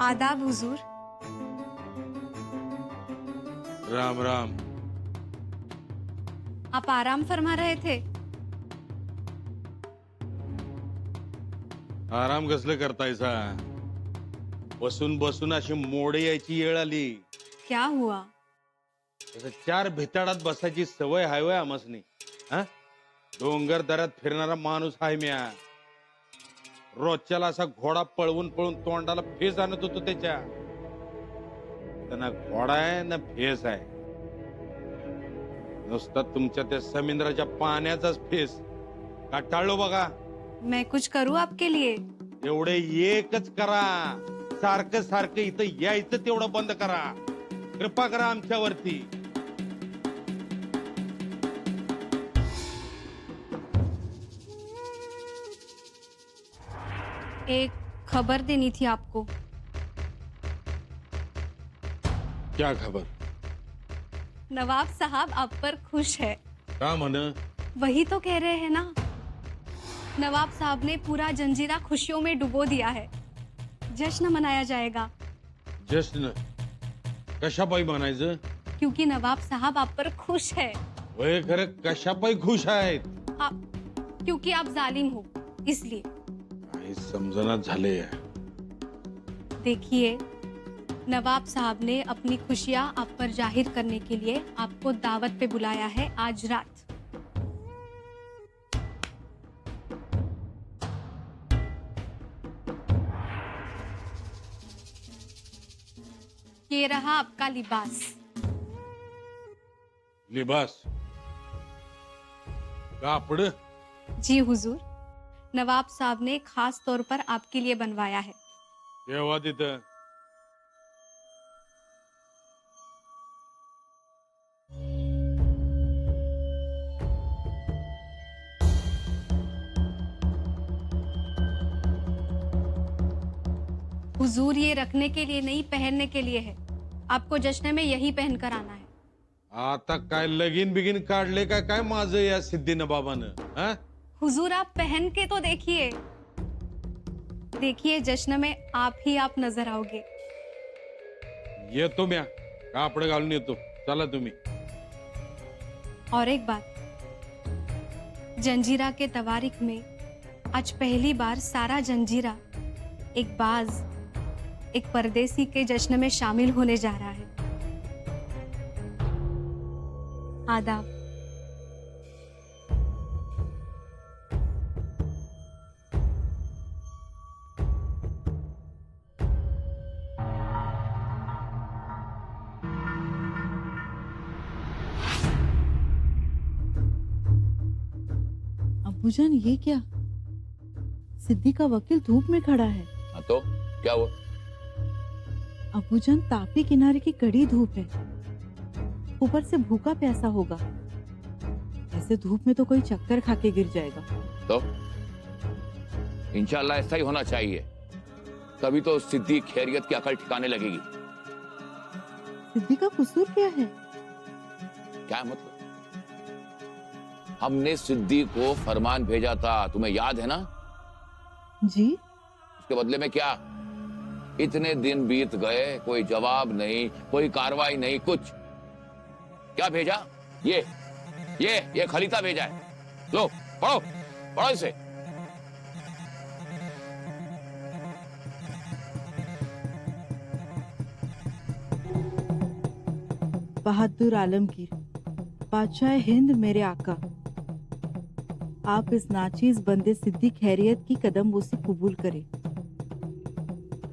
आदाब हुजूर। राम राम। आप आराम फरमा रहे थे? आराम कसले करतायसा? बसून बसून अशी मोडे यायची वेळ आली। क्या हुआ? तसं चार भिताडात बसायची सवय हाय वय आमसनी। हा? डोंगर दऱ्यात फिरणारा माणूस हाय म्या। रोजच्याला असा घोडा पळवून पळवून तोंडाला फेस आणत होतो त्याच्या। ना घोडा आहे ना फेस आहे, नुसता तुमच्या त्या समुद्राच्या पाण्याचाच फेस। काटाळलो बघा। मैं कुछ करूं आपके लिए? एवढे एकच करा, सारखं सारखं इथं यायचं तेवढं बंद करा। कृपा करा आमच्यावरती। एक खबर देनी थी आपको। क्या खबर? नवाब साहब आप पर खुश है। का म्हण? वही तो कह रहे हैं ना, नवाब साहब ने पूरा जंजीरा खुशियों में डुबो दिया है। जश्न मनाया जाएगा। जश्न? कशापायी म्हणायचं? क्योंकि नवाब साहब आप पर खुश है। वय खरं कशापायी खुश आहेत? क्योंकि आप जालिम हो इसलिए। काही समजण्यात झाले। देखिए, नवाब साहब ने अपनी खुशियां आप पर जाहिर करने के लिए आपको दावत पे बुलाया है आज रात। ये रहा आपका लिबास। लिबास? कापड? जी हुजूर, नवाब साहब ने खास तौर पर आपके लिए बनवाया है। केव्हा तिथं? हुजूर, ये रखने के लिए नहीं, पहनने के लिए है। आपको जश्न में यही पहनकर आना है। आता काय लगीन बिगीन काढले का काय माझं या सिद्धीनं बाबानं? हा? हुजूर, आप पहन के तो देखिए। देखिए, जश्न में आप ही आप नजर आओगे। येतो म्या, कापड घालून येतो। चला तुम्ही। और एक बात, जंजीरा के तवारीख में आज पहली बार सारा जंजीरा एक बाज, एक परदेसी के जश्न में शामिल होने जा रहा है। आदाब। अबूजान, ये क्या? सिद्धि का वकील धूप में खड़ा है। हाँ तो क्या हुआ? अबूजान, तापी किनारे की कड़ी धूप है, ऊपर से भूखा प्यासा होगा। ऐसे धूप में तो कोई चक्कर खा के गिर जाएगा। तो इंशाल्लाह ऐसा ही होना चाहिए, तभी तो सिद्धि खैरियत की अकल ठिकाने लगेगी। सिद्धि का कसूर क्या है? क्या मतलब? हमने सिद्धि को फरमान भेजा था, तुम्हें याद है ना? जी। उसके बदले में क्या? इतने दिन बीत गए, कोई जवाब नहीं, कोई कार्रवाई नहीं, कुछ। क्या भेजा? ये खलीता भेजा है। लो पढ़ो, पढ़ो इसे। बहादुर आलमगीर, बादशाह हिंद, मेरे आका, आप इस नाचीज बंदे सिद्धि खैरियत की कदम बोसी कबूल करें।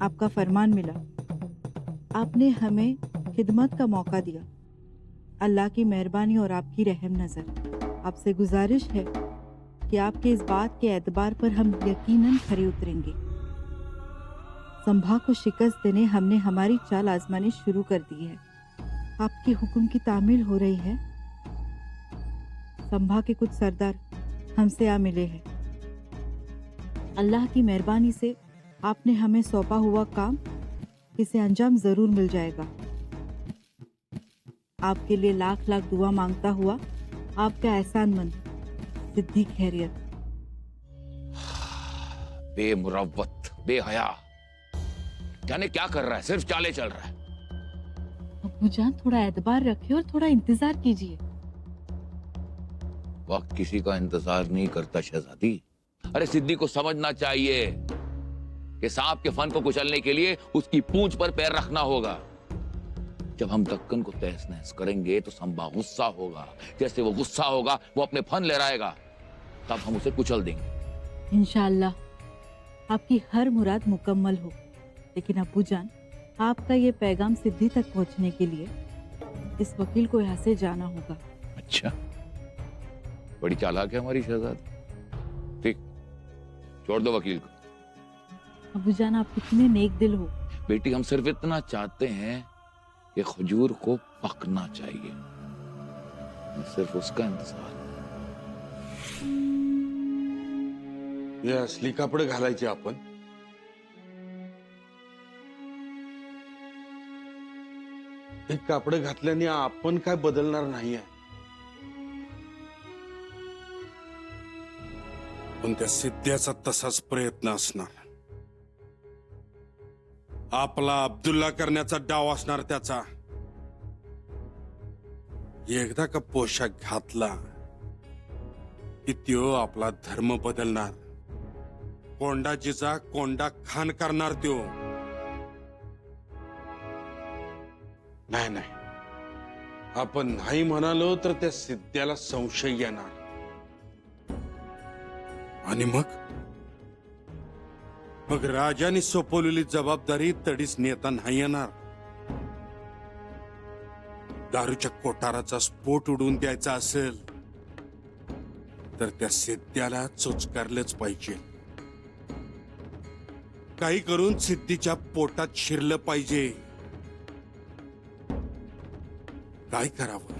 आपका फरमान मिला, आपने हमें खिदमत का मौका दिया। अल्लाह की मेहरबानी और आपकी रहम नजर। आपसे गुजारिश है कि आपके इस बात के एतबार पर हम यकीनन खरे उतरेंगे। संभा को शिकस्त देने हमने हमारी चाल आजमानी शुरू कर दी है। आपके हुक्म की तामील हो रही है। संभा के कुछ सरदार हमसे आ मिले हैं। अल्लाह की मेहरबानी से आपने हमें सौंपा हुआ काम, इसे अंजाम जरूर मिल जाएगा। आपके लिए लाख लाख दुआ मांगता हुआ आपका एहसानमंद, सिद्धि खैरियत। बेमुरव्वत, बेहया, जाने क्या कर रहा है, सिर्फ चाले चल रहा है। अब्बूजान थोड़ा एतबार रखिए और थोड़ा इंतजार कीजिए। वक्त किसी का इंतजार नहीं करता शहजादी। अरे सिद्धि को समझना चाहिए कि सांप के फन को कुचलने के लिए उसकी पूंछ पर पैर रखना होगा। जब हम दक्कन को तहस नहस करेंगे तो संभा गुस्सा होगा। जैसे वो गुस्सा होगा वो अपने फन लहराएगा, तब हम उसे कुचल देंगे। इंशाल्लाह आपकी हर मुराद मुकम्मल हो। लेकिन अब्बूजान, आपका ये पैगाम सिद्धि तक पहुंचने के लिए इस वकील को यहाँ से जाना होगा। अच्छा, बड़ी चालाक है हमारी शहजादी। ठीक, छोड़ दो वकील को। अब्बूजान, आप कितने नेक दिल हो। बेटी, हम सिर्फ इतना चाहते हैं कि खजूर को पकना चाहिए, सिर्फ उसका इंतजार। हे असली कापड घालायचे आपण? हे कापड घातल्याने आपण काय बदलणार नाहीये, पण त्या सिद्ध्याचा तसाच प्रयत्न असणार. आपला अब्दुल्ला करण्याचा डाव असणार त्याचा. एकदा का पोशाख घातला की त्यो आपला धर्म बदलणार. कोंडाजीचा कोंडा खान करणार त्यो. नाही नाही, आपण नाही म्हणालो तर त्या सिद्ध्याला संशय येणार आणि मग राजाने सोपवलेली जबाबदारी तडीच नेता नाही येणार. दारूच्या कोठाराचा स्फोट उडवून द्यायचा असेल तर त्या सिद्ध्याला चोचकारलंच पाहिजे. काही करून सिद्धीच्या पोटात शिरलं पाहिजे. काय करावं?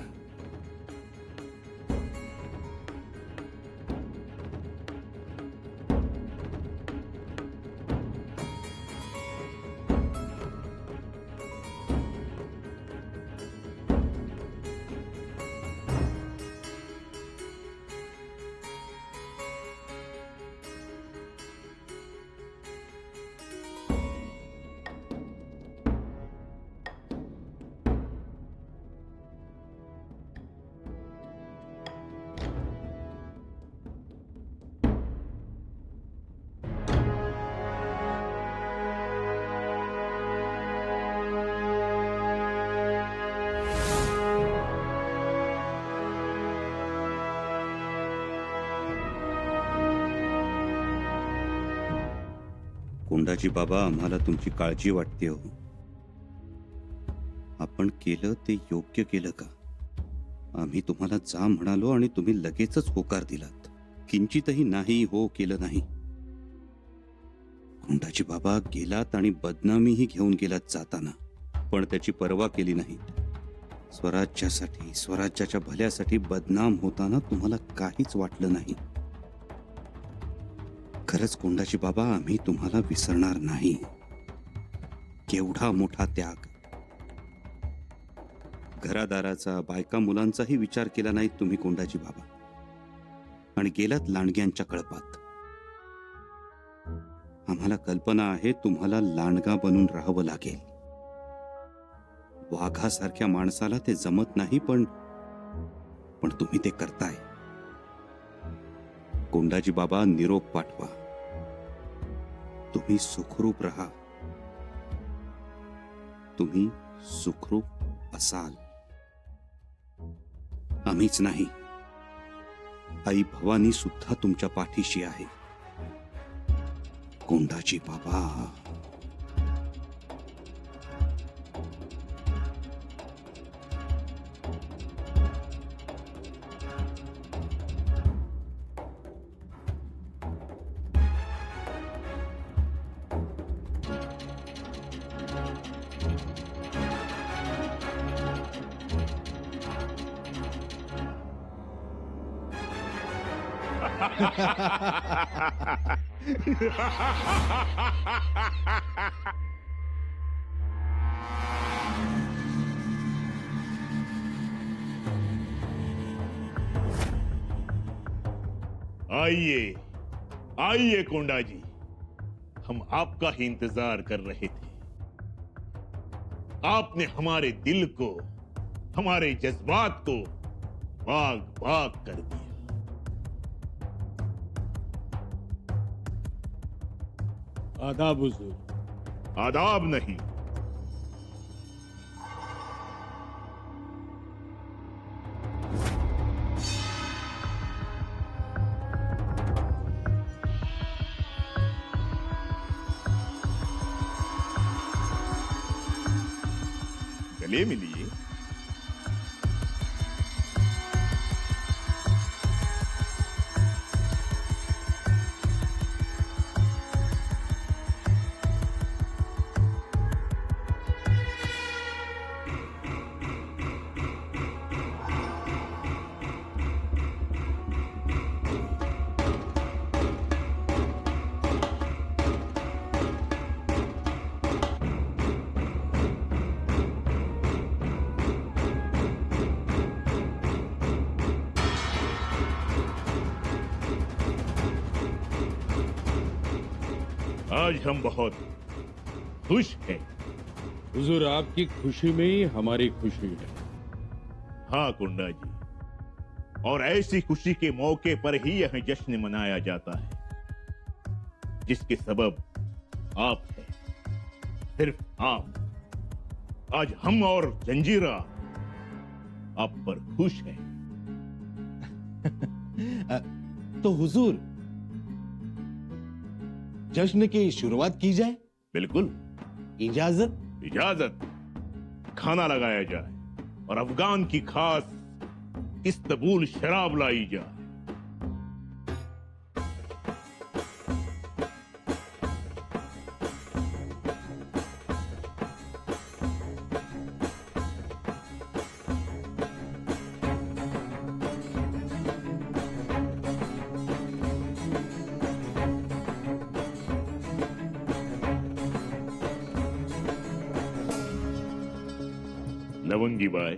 कोंडाजी बाबा, आम्हाला तुमची काळजी वाटते हो. आपण केलं ते योग्य केलं का? आम्ही तुम्हाला जा म्हणालो आणि तुम्ही लगेचच होकार दिलात. किंचितही नाही हो केलं नाही. कोंडाजी बाबा, गेलात आणि बदनामीही घेऊन गेलात जाताना, पण त्याची पर्वा केली नाही. स्वराज्यासाठी, स्वराज्याच्या भल्यासाठी बदनाम होताना तुम्हाला काहीच वाटलं नाही. खरंच कोंडाजी बाबा, आम्ही तुम्हाला विसरणार नाही. केवढा मोठा त्याग. घरादाराचा, बायका मुलांचाही विचार केला नाही तुम्ही कोंडाजी बाबा, आणि गेलात लांडग्यांच्या कळपात. आम्हाला कल्पना आहे तुम्हाला लांडगा बनून राहावं लागेल. वाघासारख्या माणसाला ते जमत नाही, पण तुम्ही ते करताय. कोंडाजी बाबा, निरोप पाठवा. तुम्ही सुखरूप राहा. तुम्ही सुखरूप असाल. आम्हीच नाही, आई भवानी सुद्धा तुमच्या पाठीशी आहे. कोंडाजी बाबा. आइए आइए कोंडा जी, हम आपका ही इंतजार कर रहे थे। आपने हमारे दिल को, हमारे जज्बात को बाग बाग कर दिया। आदाब हुजूर। आदाब नहीं, गले मिलिए। आज हम बहुत खुश हैं। हुजूर, आपकी खुशी में ही हमारी खुशी है। हाँ कुंडा जी, और ऐसी खुशी के मौके पर ही यह जश्न मनाया जाता है जिसके सबब आप हैं, सिर्फ आप। आज हम और जंजीरा आप पर खुश हैं। तो हुजूर, जश्न की शुरुआत की जाए। बिल्कुल, इजाजत। इजाजत। खाना लगाया जाए और अफगान की खास इस्तबूल शराब लाई जाए। लवंगी बाई,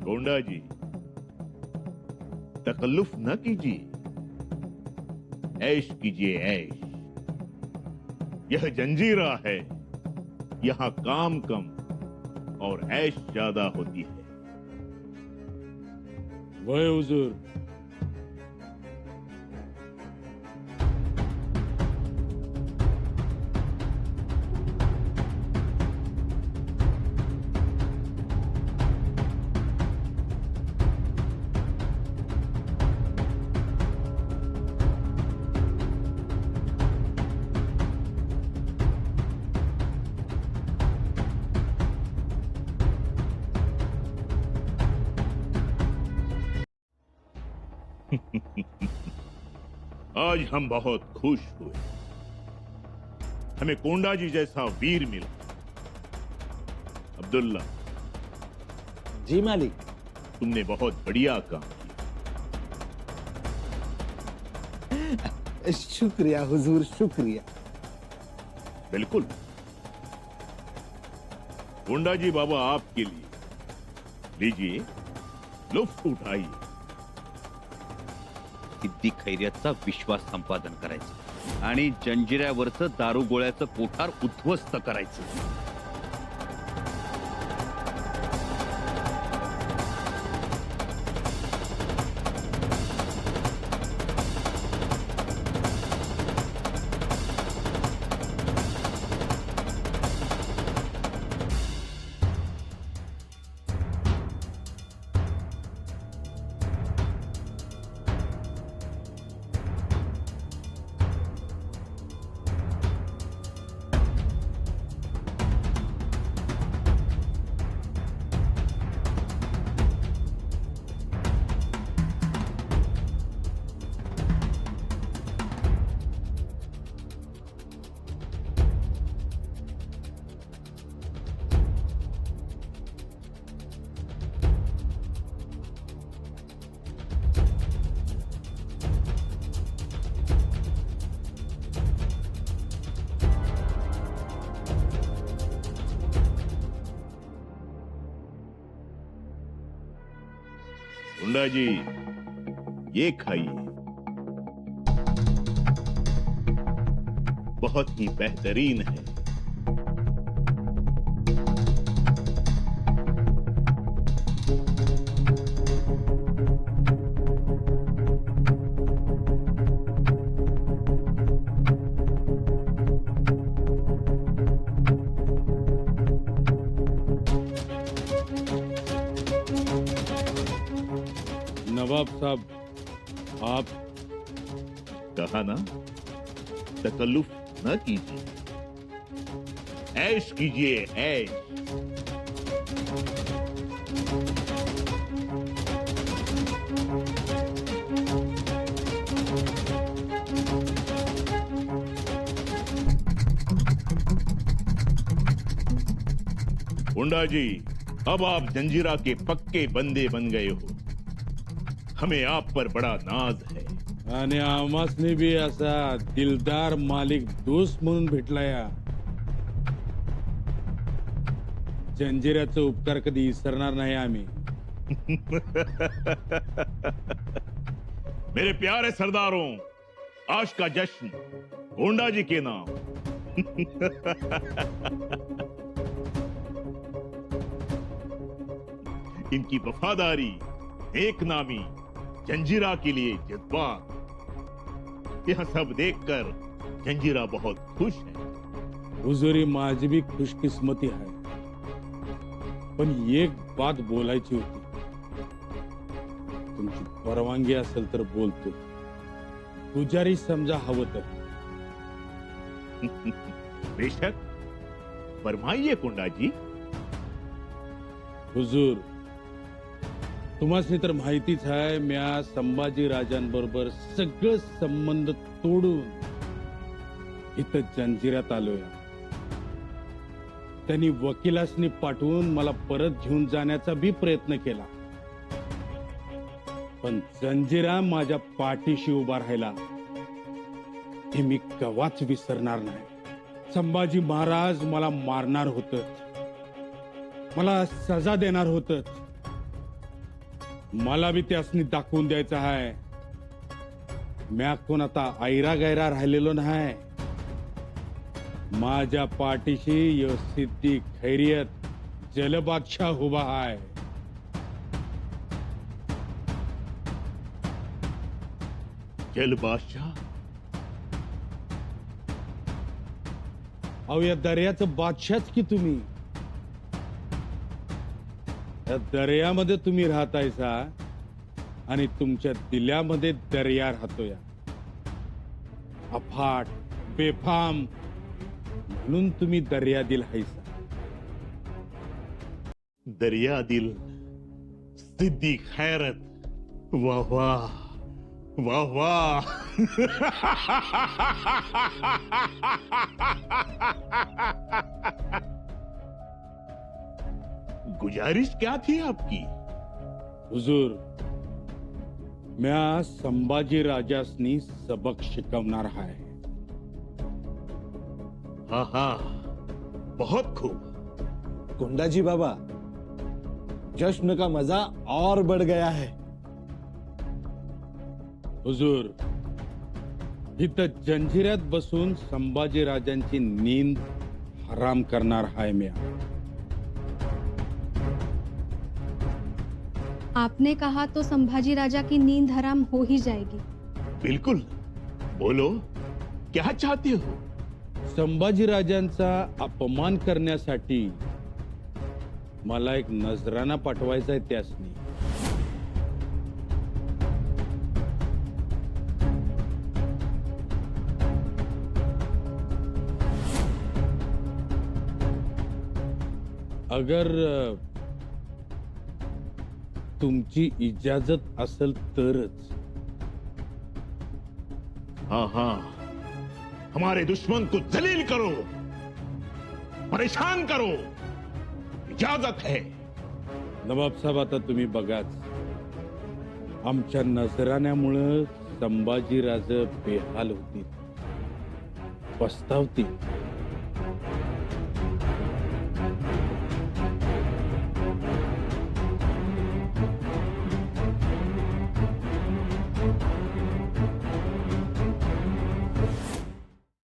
गोंडा जी, तकल्लुफ न कीजिए, ऐश कीजिए ऐश। यह जंजीरा है, यहां काम कम और ऐश ज्यादा होती है। वह हुजूर। आज हम बहुत खुश हुए, हमें कोंडा जी जैसा वीर मिला। अब्दुल्ला, जी मालिक। तुमने बहुत बढ़िया काम किया। शुक्रिया हुजूर, शुक्रिया। बिल्कुल। कोंडा जी बाबा, आपके लिए लीजिए, लुत्फ उठाइए। सिद्दी खैरियतचा विश्वास संपादन करायचं आणि जंजिऱ्यावरचं दारुगोळ्याचं कोठार उद्ध्वस्त करायचं। कोंडा जी, ये खाइए। बहुत ही बेहतरीन है। नवाब साहब, आप कहा ना, तकल्लुफ न कीजिए, ऐश कीजिए, ऐश। गुंडा जी, अब आप जंजीरा के पक्के बंदे बन गए हो। हमें आप पर बड़ा नाज है। आणि आमासनी बी असा दिलदार मालिक दोस्त म्हणून भेटला या जंजिऱ्याचा उपकार कधी विसरणार नाही आम्ही। मेरे प्यारे सरदारों, आज का जश्न गोंडा जी के नाम। इनकी वफादारी, नेकनामी, जंजीरा के लिए जज्बात, यह सब देखकर जंजीरा बहुत खुश है। हुजूरी, माझी बी खुशकिस्मती आहे, पण एक बात बोलायची होती। तुमची परवानगी असेल तर बोलतो, पुजारी समजा हवं तर। बेशक, फरमाइए कुंडा जी। हुजूर, तुम्हाला तर माहितीच आहे, म्या संभाजी राजांबरोबर सगळे संबंध तोडून इथं जंजिऱ्यात आलोय। त्यांनी वकिलासनी पाठवून मला परत घेऊन जाण्याचा बी प्रयत्न केला, पण जंजिरा माझ्या पाठीशी उभा राहिला, हे मी कवाच विसरणार नाही। संभाजी महाराज मला मारणार होतं, मला सजा देणार होतं, मला बी त्यासनी दाखवून द्यायचं आहे म्या कोण आता ऐरा गैरा राहिलेलो नाही। माझ्या पाठीशी यो सिद्धी खैरियत जलबादशाह उभा आहे। जल बादशाह? अहो, या दर्याचं बादशाहच की तुम्ही। या दर्यामध्ये तुम्ही राहतायसा आणि तुमच्या दिल्यामध्ये दर्या राहतोय। अफाट, बेफाम, म्हणून तुम्ही दर्या दिल हायसा। दरिया दिल, सिद्दी खैरत, वाह वाह, वाह वाह। गुजारिश क्या थी आपकी? हुजूर, म्या संभाजी राजासनी सबक शिकवणार आहे। हाँ हाँ, बहुत खूब। कुंडा जी बाबा, जश्न का मजा और बढ़ गया है। हुजूर, इथं जंजिऱ्यात बसून संभाजी राजांची नींद हराम करणार आहे म्या। आपने कहा तो संभाजी राजा की नींद हराम हो ही जाएगी। बिल्कुल, बोलो, क्या चाहते हो? संभाजी राजांचा अपमान करण्यासाठी मला एक नजराना पाठवायचा आहे त्यासनी। अगर तुमची इजाजत असेल तरच। हाँ हाँ, हमारे दुश्मन को जलील करो, परेशान करो, इजाजत है। नवाब साहेब, आता तुम्ही बघाच, आमच्या नजराण्यामुळे संभाजी राजे बेहाल होतील, पस्तावतील।